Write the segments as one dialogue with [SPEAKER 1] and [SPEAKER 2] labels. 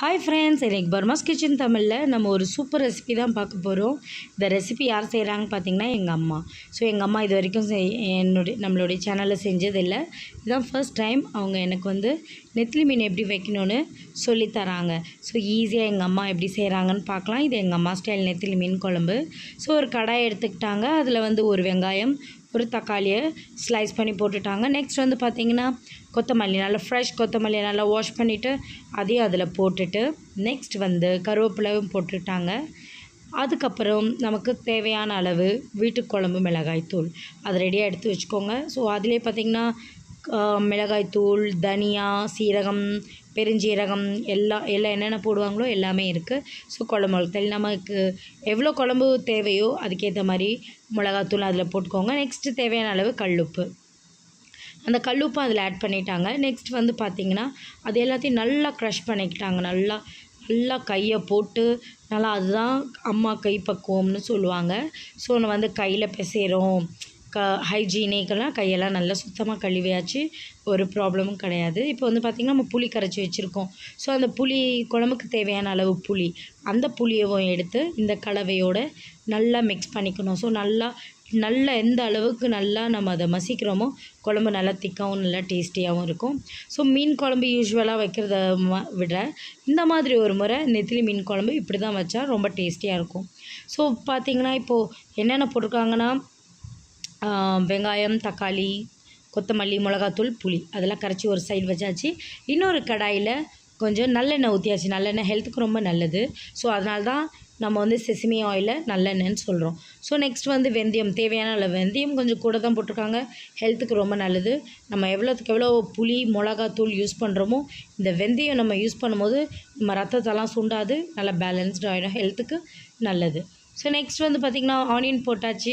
[SPEAKER 1] Hi friends, இன்னைக்கு பர்மாஸ் kitchen தமிழில் நம்ம ஒரு சூப்பர் ரெசிபி தான் பார்க்க போகிறோம். இந்த ரெசிபி யார் செய்கிறாங்கன்னு பார்த்தீங்கன்னா எங்கள் அம்மா. ஸோ எங்கள் அம்மா இது வரைக்கும் நம்மளுடைய சேனலில் செஞ்சதில்லை. இதுதான் ஃபர்ஸ்ட் டைம் அவங்க எனக்கு நெத்திலி மீன் எப்படி வைக்கணும்னு சொல்லித்தராங்க. ஸோ ஈஸியாக எங்கள் அம்மா எப்படி செய்கிறாங்கன்னு பார்க்கலாம். இது எங்கள் அம்மா ஸ்டைல் நெத்திலி மீன் குழம்பு. ஸோ ஒரு கடாய் எடுத்துக்கிட்டாங்க. அதில் ஒரு வெங்காயம், ஒரு தக்காளியை ஸ்லைஸ் பண்ணி போட்டுட்டாங்க. நெக்ஸ்ட் பார்த்திங்கன்னா கொத்தமல்லி, நல்லா ஃப்ரெஷ் கொத்தமல்லியை நல்லா வாஷ் பண்ணிவிட்டு அதையும் அதில் போட்டுட்டு நெக்ஸ்ட் கருவேப்பிலையும் போட்டுட்டாங்க. அதுக்கப்புறம் நமக்கு தேவையான அளவு வீட்டு குழம்பு மிளகாய்த்தூள் அது ரெடியாக எடுத்து வச்சுக்கோங்க. ஸோ அதிலே பார்த்திங்கன்னா மிளகாய்த்தூள், தனியா, சீரகம், பெருஞ்சீரகம் எல்லாம் என்னென்ன போடுவாங்களோ எல்லாமே இருக்குது. ஸோ குழம்பு மிளகாய் நமக்கு எவ்வளோ குழம்பு தேவையோ அதுக்கேற்ற மாதிரி மிளகாத்தூள் அதில் போட்டுக்கோங்க. நெக்ஸ்ட்டு தேவையான அளவு கல்லுப்பு, அந்த கல்லுப்பு அதில் ஆட் பண்ணிட்டாங்க. நெக்ஸ்ட் பார்த்திங்கன்னா அது எல்லாத்தையும் நல்லா க்ரஷ் பண்ணிக்கிட்டாங்க. நல்லா கையை போட்டு நல்லா, அதுதான் அம்மா கை பக்குவம்னு சொல்லுவாங்க. ஸோ நம்ம கையில் பிசைகிறோம், ஹைஜீனிக்கெல்லாம் கையெல்லாம் நல்லா சுத்தமாக கழுவியாச்சு, ஒரு ப்ராப்ளமும் கிடையாது. இப்போ பார்த்திங்கன்னா நம்ம புளி கரைச்சி வச்சுருக்கோம். ஸோ அந்த புளி குழம்புக்கு தேவையான அளவு புளி, அந்த புளியவும் எடுத்து இந்த கலவையோடு நல்லா மிக்ஸ் பண்ணிக்கணும். ஸோ நல்லா எந்த அளவுக்கு நல்லா நம்ம அதை மசிக்கிறோமோ குழம்பு நல்லா திக்காகவும் நல்லா டேஸ்டியாகவும் இருக்கும். ஸோ மீன் குழம்பு யூஸ்வலாக வைக்கிறத விட இந்த மாதிரி ஒரு முறை நெத்திலி மீன் குழம்பு இப்படி தான் வச்சா ரொம்ப டேஸ்டியாக இருக்கும். ஸோ பார்த்திங்கன்னா இப்போது என்னென்ன போட்டிருக்காங்கன்னா வெங்காயம், தக்காளி, கொத்தமல்லி, மிளகாத்தூள், புளி அதெல்லாம் கரைச்சி ஒரு சைடு வச்சாச்சு. இன்னொரு கடாயில் கொஞ்சம் நல்லெண்ணெய் ஊற்றியாச்சு. நல்லெண்ணெய் ஹெல்த்துக்கு ரொம்ப நல்லது. ஸோ அதனால தான் நம்ம செசமி ஆயிலை நல்லெண்ணெய்ன்னு சொல்கிறோம். ஸோ நெக்ஸ்ட் வெந்தயம், தேவையான அளவு வெந்தயம் கொஞ்சம் கூட தான் போட்டிருக்காங்க. ஹெல்த்துக்கு ரொம்ப நல்லது. நம்ம எவ்வளோத்துக்கு எவ்வளோ புளி, மிளகாத்தூள் யூஸ் பண்ணுறோமோ இந்த வெந்தயம் நம்ம யூஸ் பண்ணும்போது நம்ம ரத்தத்தெல்லாம் சுண்டாது, நல்லா பேலன்ஸ்டு ஆகிடும், ஹெல்த்துக்கு நல்லது. ஸோ நெக்ஸ்ட் பார்த்திங்கன்னா ஆனியன் போட்டாச்சு.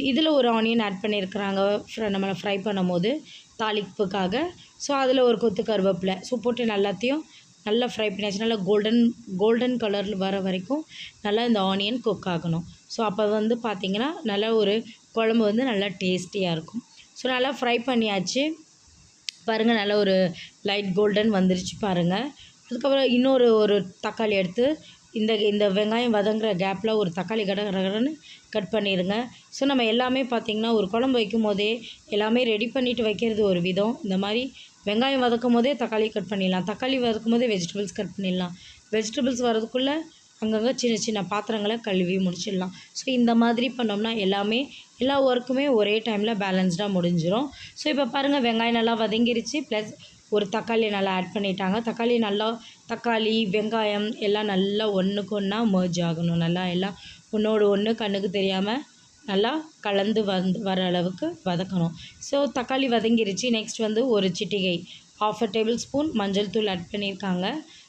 [SPEAKER 1] இதில் ஒரு ஆனியன் ஆட் பண்ணியிருக்கிறாங்க நம்மளை ஃப்ரை பண்ணும்போது தாளிப்புக்காக. ஸோ அதில் ஒரு கொத்து கருவேப்பிலை, ஸோ போட்டு எல்லாத்தையும் நல்லா ஃப்ரை பண்ணியாச்சு. நல்லா கோல்டன் கலரில் வர வரைக்கும் நல்லா இந்த ஆனியன் குக் ஆகணும். ஸோ அப்போ பார்த்திங்கன்னா நல்லா ஒரு குழம்பு நல்லா டேஸ்டியாக இருக்கும். ஸோ நல்லா ஃப்ரை பண்ணியாச்சு பாருங்கள். நல்லா ஒரு லைட் கோல்டன் வந்துருச்சு பாருங்கள். அதுக்கப்புறம் ஒரு தக்காளி எடுத்து இந்த வெங்காயம் வதங்குற கேப்பில் ஒரு தக்காளி கடன்னு கட் பண்ணிடுங்க. ஸோ நம்ம எல்லாமே பார்த்திங்கன்னா ஒரு குழம்பு வைக்கும் போதே எல்லாமே ரெடி பண்ணிவிட்டு வைக்கிறது ஒரு விதம். இந்த மாதிரி வெங்காயம் வதக்கும் போதே தக்காளி கட் பண்ணிடலாம், தக்காளி வதக்கும் போதே வெஜிடபிள்ஸ் கட் பண்ணிடலாம், வெஜிடபிள்ஸ் வரதுக்குள்ளே அங்கங்கே சின்ன சின்ன பாத்திரங்களை கழுவி முடிச்சிடலாம். ஸோ இந்த மாதிரி பண்ணோம்னா எல்லா ஒர்க்குமே ஒரே டைமில் பேலன்ஸ்டாக முடிஞ்சிடும். ஸோ இப்போ பாருங்கள் வெங்காயம் நல்லா வதங்கிருச்சு. ப்ளஸ் ஒரு தக்காளியை நல்லா ஆட் பண்ணிட்டாங்க. தக்காளி, வெங்காயம் எல்லாம் நல்லா ஒன்றுக்கு ஒன்றா மர்ஜ் ஆகணும். நல்லா எல்லாம் ஒன்றோடு ஒன்று கண்ணுக்கு தெரியாமல் நல்லா கலந்து வர அளவுக்கு வதக்கணும். ஸோ தக்காளி வதங்கிருச்சு. நெக்ஸ்ட் ஒரு சிட்டிகை 1/2 டேபிள் ஸ்பூன் மஞ்சள் தூள் ஆட் பண்ணியிருக்காங்க.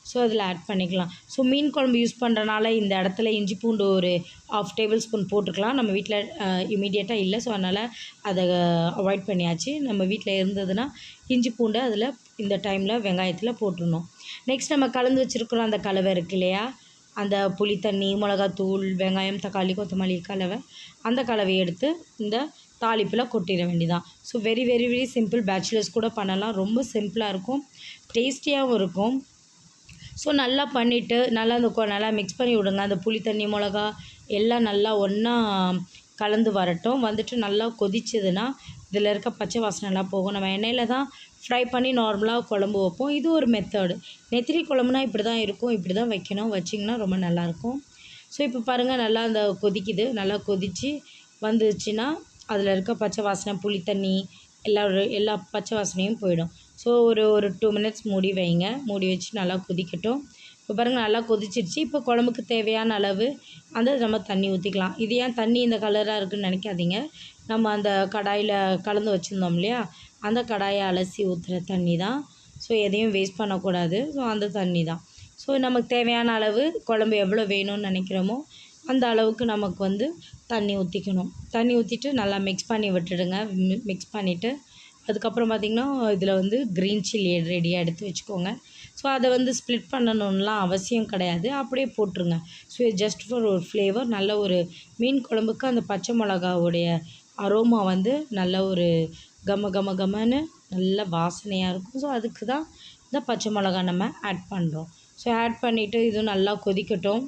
[SPEAKER 1] ஸோ அதில் ஆட் பண்ணிக்கலாம். ஸோ மீன் குழம்பு யூஸ் பண்ணுறனால இந்த இடத்துல இஞ்சி பூண்டு ஒரு 1/2 டேபிள் ஸ்பூன் போட்டுக்கலாம். நம்ம வீட்டில் இமீடியட்டாக இல்லை, ஸோ அதனால் அதை அவாய்ட் பண்ணியாச்சு. நம்ம வீட்டில் இருந்ததுன்னா இஞ்சி பூண்டு அதில் இந்த டைமில் வெங்காயத்தில் போட்டுடணும். நெக்ஸ்ட் நம்ம கலந்து வச்சுருக்குறோம் அந்த கலவை இருக்குது இல்லையா, அந்த புளி தண்ணி, மிளகாத்தூள், வெங்காயம், தக்காளி, கொத்தமல்லி கலவை, அந்த கலவையை எடுத்து இந்த தாளிப்பில் கொட்டிட வேண்டியதான். So very very very simple. Bachelors கூட பண்ணலாம். ரொம்ப சிம்பிளாக இருக்கும், டேஸ்டியாகவும் இருக்கும். ஸோ நல்லா பண்ணிவிட்டு நல்லா மிக்ஸ் பண்ணி விடுங்க. அந்த புளி தண்ணி, மிளகா எல்லாம் நல்லா ஒன்றா கலந்து வரட்டும். நல்லா கொதிச்சதுன்னா இதில் இருக்க பச்சை வாசனைலாம் போகும். நம்ம எண்ணெயில் தான் ஃப்ரை பண்ணி நார்மலாக குழம்பு வைப்போம். இது ஒரு மெத்தடு. நெத்திலி குழம்புனா இப்படி தான் இருக்கும், இப்படி தான் வைக்கணும். வச்சிங்கன்னா ரொம்ப நல்லாயிருக்கும். ஸோ இப்போ பாருங்கள் நல்லா அந்த கொதிக்குது. நல்லா கொதித்து வந்துச்சுன்னா அதில் இருக்க பச்சை வாசனை, புளி தண்ணி எல்லா பச்சை வாசனையும் போயிடும். ஸோ ஒரு 2 மினிட்ஸ் மூடி வைங்க. மூடி வச்சு நல்லா கொதிக்கட்டும். இப்போ பாருங்கள் நல்லா கொதிச்சிருச்சு. இப்போ குழம்புக்கு தேவையான அளவு நம்ம தண்ணி ஊற்றிக்கலாம். இது ஏன் தண்ணி இந்த கலராக இருக்குதுன்னு நினைக்காதீங்க. நம்ம அந்த கடாயில் கலந்து வச்சுருந்தோம் இல்லையா, அந்த கடாயை அலசி ஊற்றுற தண்ணி தான். ஸோ எதையும் வேஸ்ட் பண்ணக்கூடாது. ஸோ அந்த தண்ணி தான். ஸோ நமக்கு தேவையான அளவு குழம்பு எவ்வளோ வேணும்னு நினைக்கிறோமோ அந்த அளவுக்கு நமக்கு தண்ணி ஊற்றிக்கணும். தண்ணி ஊற்றிட்டு நல்லா மிக்ஸ் பண்ணி விட்டுடுங்க. மிக்ஸ் பண்ணிவிட்டு அதுக்கப்புறம் பார்த்திங்கன்னா இதில் க்ரீன் சில்லி ரெடியாக எடுத்து வச்சுக்கோங்க. ஸோ அதை ஸ்ப்ளிட் பண்ணணும்லாம் அவசியம் கிடையாது, அப்படியே போட்டுருங்க. ஸோ ஜஸ்ட் ஃபார் ஒரு ஃப்ளேவர். நல்ல ஒரு மீன் குழம்புக்கு அந்த பச்சை மிளகாவுடைய அரோமா நல்ல ஒரு கமன்னு நல்ல வாசனையாக இருக்கும். ஸோ அதுக்கு தான் இந்த பச்சை மிளகா நம்ம ஆட் பண்ணுறோம். ஸோ ஆட் பண்ணிவிட்டு இதுவும் நல்லா கொதிக்கட்டும்.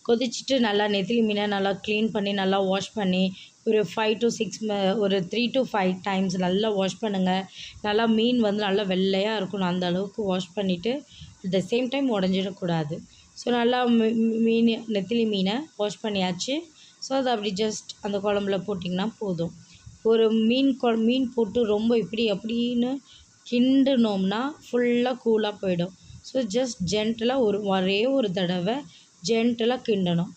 [SPEAKER 1] கொதிச்சுட்டு நல்லா நெத்திலி மீனை நல்லா க்ளீன் பண்ணி நல்லா வாஷ் பண்ணி ஒரு 5 to 6 ஒரு 3 to 5 டைம்ஸ் நல்லா வாஷ் பண்ணுங்கள். நல்லா மீன் வந்து நல்லா வெள்ளையாக இருக்கணும், அந்த அளவுக்கு வாஷ் பண்ணிவிட்டு அட் த சேம் டைம் உடஞ்சிடக்கூடாது. ஸோ நல்லா மீன் நெத்திலி மீனை வாஷ் பண்ணியாச்சு. ஸோ அதை அப்படி ஜஸ்ட் அந்த குழம்புல போட்டிங்கன்னா போதும். ஒரு மீன் போட்டு ரொம்ப இப்படி அப்படின்னு கிண்டுனோம்னா ஃபுல்லாக கூலாக போயிடும். ஸோ ஜஸ்ட் ஜென்டலாக ஒரே ஒரு தடவை ஜென்டலாக கிண்டணும்.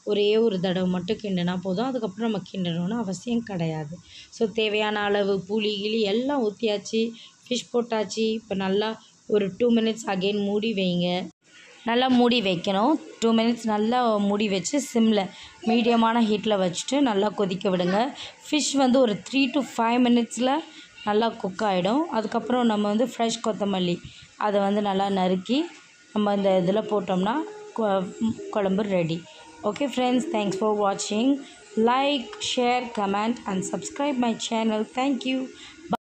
[SPEAKER 1] ஒரே ஒரு தடவை மட்டும் கிண்டினா போதும். அதுக்கப்புறம் நம்ம கிண்டணும்னு அவசியம் கிடையாது. ஸோ தேவையான அளவு புளி கிளி எல்லாம் ஊற்றியாச்சு, ஃபிஷ் போட்டாச்சு. இப்போ நல்லா ஒரு 2 minutes அகெயின் மூடி வைங்க. நல்லா மூடி வைக்கணும். 2 minutes நல்லா மூடி வச்சு சிம்மில் மீடியமான ஹீட்டில் வச்சுட்டு நல்லா கொதிக்க விடுங்க. ஃபிஷ் வந்து ஒரு 3 to 5 minutesல நல்லா குக் ஆகிடும். அதுக்கப்புறம் நம்ம வந்து ஃப்ரெஷ் கொத்தமல்லி அதை வந்து நல்லா நறுக்கி நம்ம இந்த இதில் போட்டோம்னா குழம்பு ready. Okay friends, thanks for வாட்சிங். Like, share, comment and subscribe my channel. Thank you.